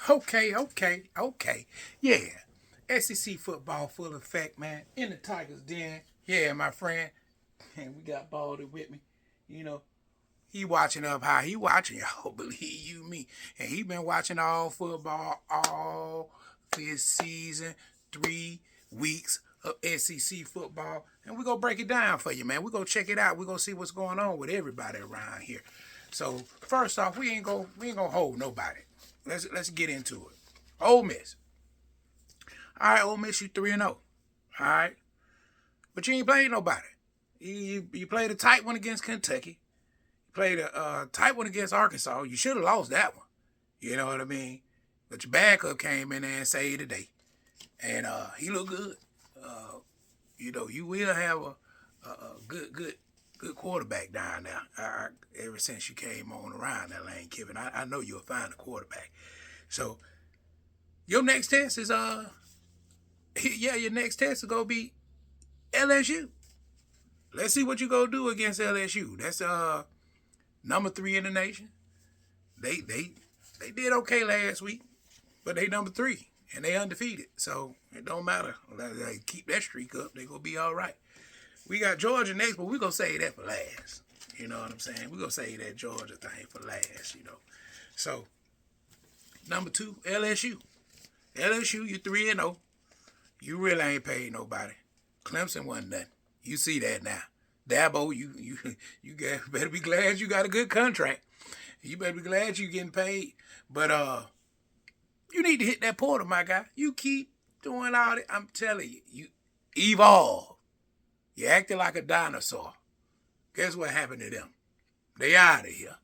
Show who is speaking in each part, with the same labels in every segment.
Speaker 1: Okay. Yeah. SEC football full effect, man. In the Tigers den. Yeah, my friend. And we got Baldy with me. You know, he watching up high. He watching y'all, believe you me. And he been watching all football all this season. 3 weeks of SEC football. And we gonna break it down for you, man. We gonna check it out. We gonna see what's going on with everybody around here. So first off, we ain't gonna hold nobody. Let's get into it. Ole Miss. All right, Ole Miss, you 3-0. All right. But you ain't played nobody. You played a tight one against Kentucky. You played a tight one against Arkansas. You should have lost that one. You know what I mean? But your backup came in there and saved the day. And he looked good. You will have a good quarterback down there. Ever since you came on around that Lane Kiffin, I know you'll find a quarterback. So your next test is your next test is gonna be LSU. Let's see what you gonna do against LSU. That's number 3 in the nation. They did okay last week, but they number 3 and they undefeated. So it don't matter. They keep that streak up. They gonna be all right. We got Georgia next, but we gonna save that for last. You know what I'm saying? We gonna save that Georgia thing for last. So number 2, LSU. LSU, you 3-0. You really ain't paid nobody. Clemson wasn't nothing. You see that now. Dabo, you better be glad you got a good contract. You better be glad you getting paid. But you need to hit that portal, my guy. You keep doing all that. I'm telling you, you evolve. You acting like a dinosaur. Guess what happened to them? They out of here.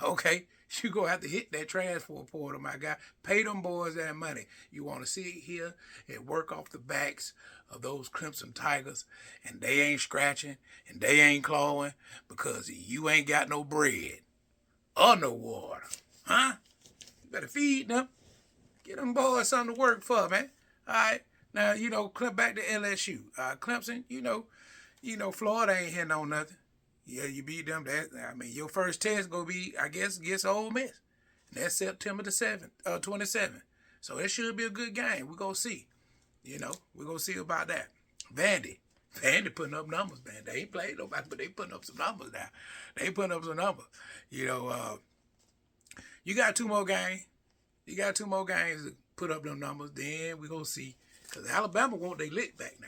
Speaker 1: Okay? You gonna have to hit that transfer portal, my guy. Pay them boys that money. You want to sit here and work off the backs of those Crimson Tigers, and they ain't scratching and they ain't clawing because you ain't got no bread or no water, huh? You better feed them. Get them boys something to work for, man. All right. Now back to LSU. Clemson. Florida ain't hitting on nothing. Yeah, you beat them. Your first test gonna be, I guess, against Ole Miss. And that's September the 27th. So it should be a good game. We're gonna see. We're gonna see about that. Vandy putting up numbers, man. They ain't played nobody, but they putting up some numbers now. They putting up some numbers. You got 2 more games. You got 2 more games to put up them numbers. Then we gonna see. Cause Alabama want they lick back now.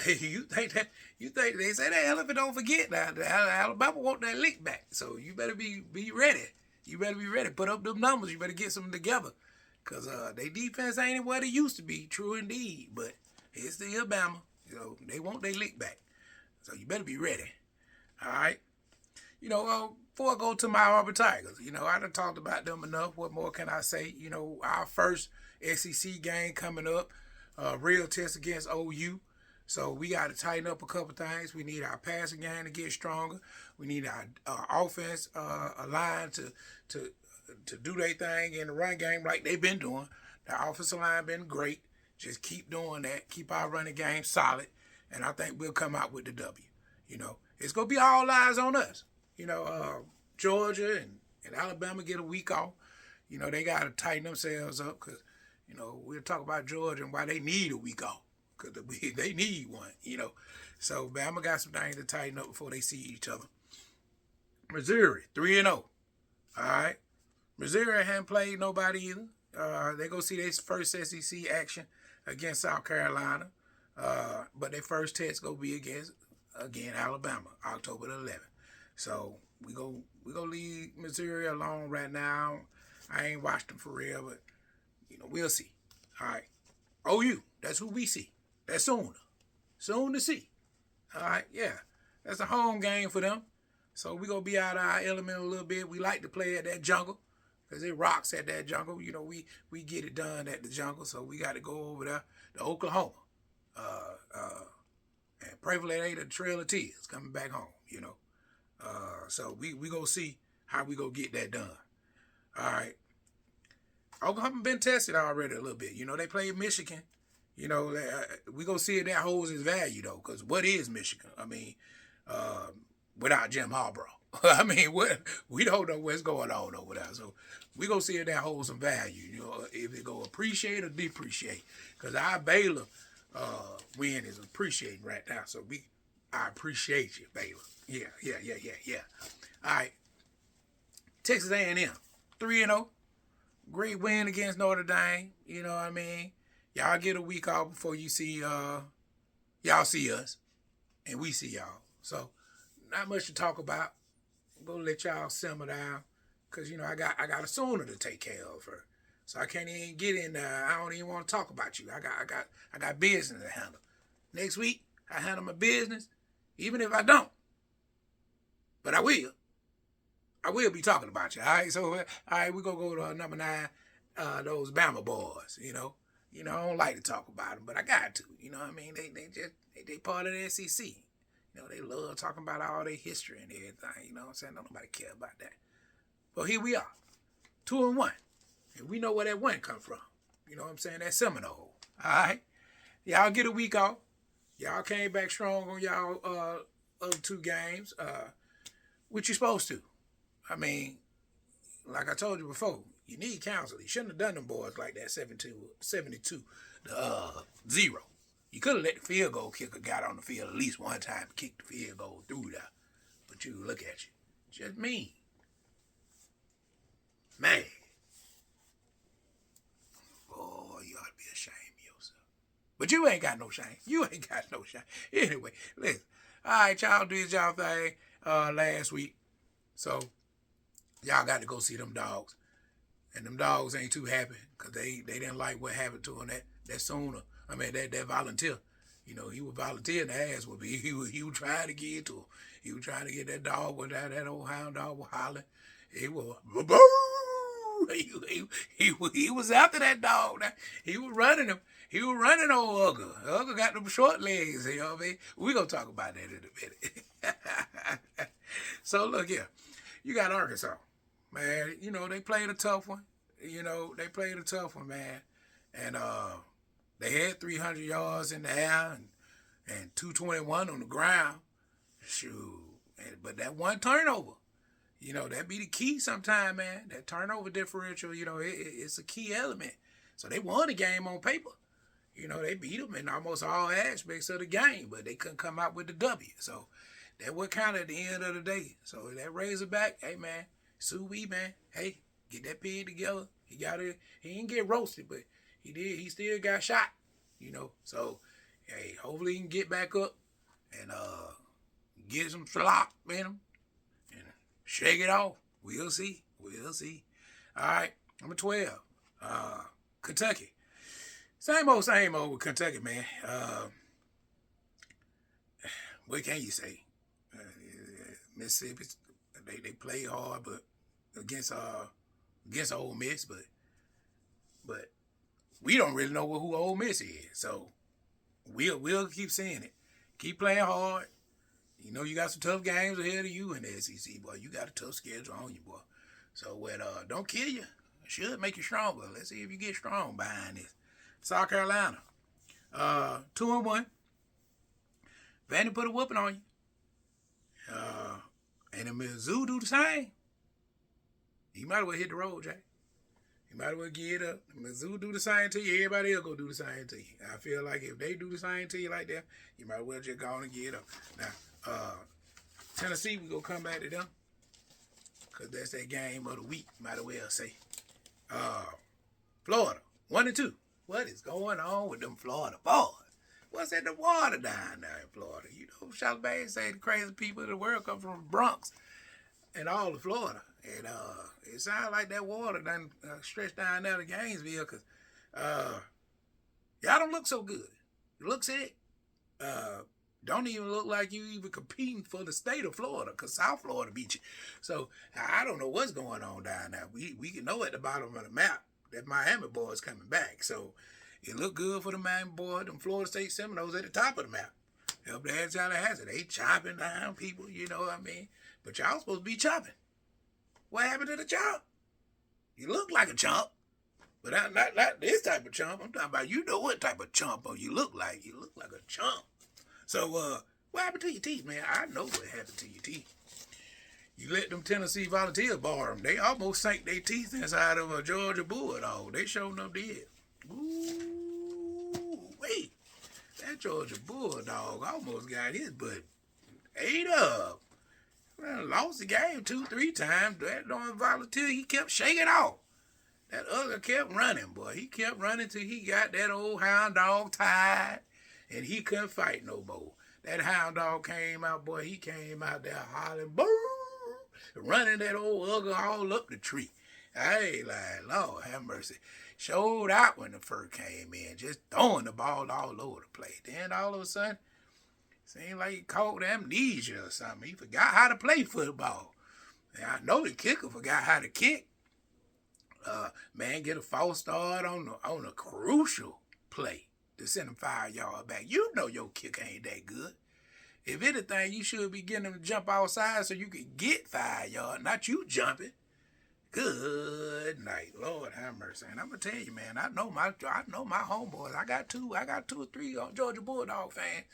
Speaker 1: You think they say that elephant don't forget now. Alabama want that lick back. So you better be ready. You better be ready. Put up them numbers. You better get some together. Cause they defense ain't what it used to be. True indeed. But it's the Alabama. They want their lick back. So you better be ready. All right. Before I go to my Auburn Tigers, I done talked about them enough. What more can I say? Our first SEC game coming up, real test against OU. So we got to tighten up a couple things. We need our passing game to get stronger. We need our offense line to do their thing in the run game like they've been doing. The offensive line been great. Just keep doing that. Keep our running game solid, and I think we'll come out with the W. It's gonna be all eyes on us. Georgia and Alabama get a week off. They got to tighten themselves up because, we'll talk about Georgia and why they need a week off because they need one. So Bama got some things to tighten up before they see each other. Missouri 3-0. All right. Missouri hadn't played nobody either. They go see their first SEC action against South Carolina. But their first test go be against, again, Alabama, October the 11th. So we go leave Missouri alone right now. I ain't watched them for real, but we'll see. All right. OU, that's who we see. That's soon to see. All right, yeah. That's a home game for them. So we gonna be out of our element a little bit. We like to play at that jungle because it rocks at that jungle. We get it done at the jungle, so we got to go over there to Oklahoma, and pray for that ain't a trail of tears coming back home. So we gonna see how we gonna get that done. All right. Oklahoma been tested already a little bit. They played Michigan. We gonna see if that holds its value though, because what is Michigan? Without Jim Harbaugh. I mean, what we don't know what's going on over there. So we gonna see if that holds some value. You know, if it go appreciate or depreciate. Because our Baylor win is appreciating right now. So I appreciate you, Baylor. Yeah. All right, Texas A&M, 3-0, great win against Notre Dame. You know what I mean? Y'all get a week off before you see y'all see us, and we see y'all. So not much to talk about. I'm gonna let y'all simmer down, cause you know I got a sooner to take care of her, so I can't even get in there. I don't even want to talk about you. I got business to handle. Next week I handle my business, even if I don't, but I will. I will be talking about you. All right, so all right, we gonna go to number 9, those Bama boys. I don't like to talk about them, but I got to. You know what I mean? They part of the SEC. They love talking about all their history and everything. You know what I'm saying? Don't nobody care about that. But here we are, 2-1. And we know where that one come from. You know what I'm saying? That Seminole. All right? Y'all get a week off. Y'all came back strong on y'all other 2 games. What you supposed to? I mean, like I told you before, you need counsel. You shouldn't have done them boys like that 72 to 0. You could have let the field goal kicker got on the field at least one time and kicked the field goal through there. But you look at you. Just mean. Man. Boy, you ought to be ashamed of yourself. But you ain't got no shame. You ain't got no shame. Anyway, listen. All right, y'all did y'all thing last week. So, y'all got to go see them dogs. And them dogs ain't too happy because they didn't like what happened to them that sooner. I mean, that volunteer. He was volunteering the ass whooping. He was trying to get it to him. He was trying to get that dog with that old hound dog was hollering. He was, he was after that dog. He was running him. He was running old Ugga. Ugga got them short legs. You know what I mean? We're going to talk about that in a minute. So, look here. You got Arkansas. Man, they played a tough one. They played a tough one, man. And they had 300 yards in the air and 221 on the ground. Shoot. But that one turnover, that be the key sometime, man. That turnover differential, it's a key element. So they won the game on paper. They beat them in almost all aspects of the game, but they couldn't come out with the W. So that what counted at the end of the day. So that Razorback, hey, man, Suey, man, hey, get that pig together. He didn't get roasted, but he still got shot, So, hey, hopefully he can get back up and get some slop in him and shake it off. We'll see. All right, number 12, Kentucky. Same old with Kentucky, man. What can you say? Mississippi, they play hard, but against Ole Miss, but we don't really know who Ole Miss is. So we'll keep seeing it. Keep playing hard. You got some tough games ahead of you in the SEC, boy. You got a tough schedule on you, boy. So don't kill you. It should make you stronger. Let's see if you get strong behind this. South Carolina, 2-1. Vandy put a whooping on you. And if Mizzou do the same, you might as well hit the road, Jay. You might as well get up. Mizzou do the same to you. Everybody else go do the same to you. I feel like if they do the same to you like that, you might as well just go on and get up. Now, Tennessee, we going to come back to them because that's that game of the week, might as well say. Florida, 1-2. What is going on with them Florida boys? What's in the water down there in Florida? Charlemagne say the crazy people in the world come from the Bronx and all of Florida. And it sounds like that water done stretched down there to Gainesville because y'all don't look so good. You look sick. Don't even look like you even competing for the state of Florida because South Florida beat you. So I don't know what's going on down there. We can know at the bottom of the map that Miami boys coming back. So it look good for the Miami boys. Them Florida State Seminoles at the top of the map. Up there in Tallahassee, they chopping down people, you know what I mean? But y'all supposed to be chopping. What happened to the chomp? You look like a chomp, but not this type of chomp. I'm talking about what type of chomp you look like. You look like a chomp. So what happened to your teeth, man? I know what happened to your teeth. You let them Tennessee Volunteers bar them. They almost sank their teeth inside of a Georgia Bulldog. They sure enough did. Ooh, wait. That Georgia Bulldog almost got his butt ate up. Well, lost the game 2-3 times. That darn Volunteer, he kept shaking off. That other kept running, boy. He kept running till he got that old hound dog tired, and he couldn't fight no more. That hound dog came out, boy. He came out there hollering, boo, running that old ugger all up the tree. Hey, like, Lord have mercy. Showed out when the fur came in, just throwing the ball all over the place. Then all of a sudden, seemed like he caught amnesia or something. He forgot how to play football. And I know the kicker forgot how to kick. Man, get a false start on a crucial play to send him 5 yards back. You know your kicker ain't that good. If anything, you should be getting him to jump outside so you can get 5 yards, not you jumping. Good night, Lord have mercy. And I'm gonna tell you, man, I know my homeboys. I got two or three Georgia Bulldog fans.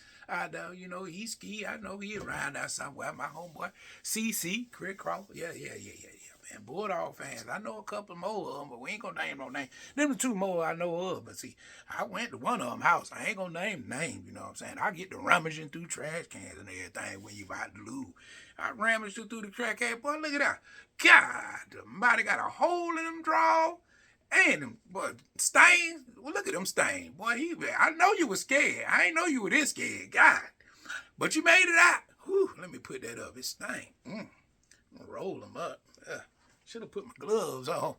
Speaker 1: You know, he ski. I know he around there somewhere. My homeboy, CC, Craig Crawford. Yeah, man. Bulldog fans. I know a couple more of them, but we ain't gonna name no name. Them the two more I know of. But see, I went to one of them house. I ain't gonna name the name. You know what I'm saying? I get to rummaging through trash cans and everything when you about to lose. I rummaged through the trash can. Boy, look at that. God, somebody got a hole in them draw. And them, boy, stains. Well, look at them stains. Boy, I know you were scared. I ain't know you were this scared. God. But you made it out. Whew, let me put that up. It stank. I'm gonna roll them up. Should have put my gloves on.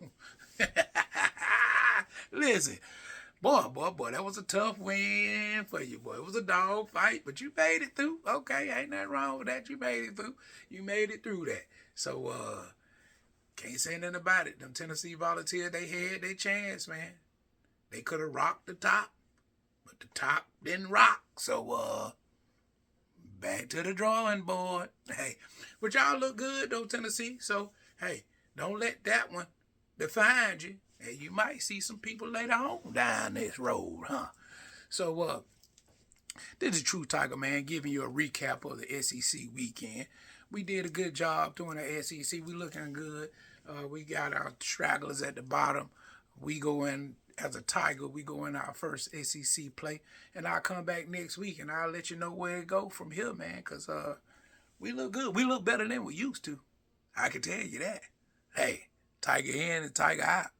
Speaker 1: Listen, boy, that was a tough win for you, boy. It was a dog fight, but you made it through. Okay, ain't nothing wrong with that. You made it through. You made it through that. So, can't say nothing about it. Them Tennessee Volunteers, they had their chance, man. They could have rocked the top, but the top didn't rock. So, back to the drawing board. Hey, but y'all look good, though, Tennessee. So, hey, don't let that one define you. And you might see some people later on down this road, huh? So, this is True Tiger, man, giving you a recap of the SEC weekend. We did a good job doing the SEC. We looking good. We got our stragglers at the bottom. We go in as a Tiger. We go in our first SEC play. And I'll come back next week, and I'll let you know where it go from here, man, because we look good. We look better than we used to. I can tell you that. Hey, Tiger in and Tiger out.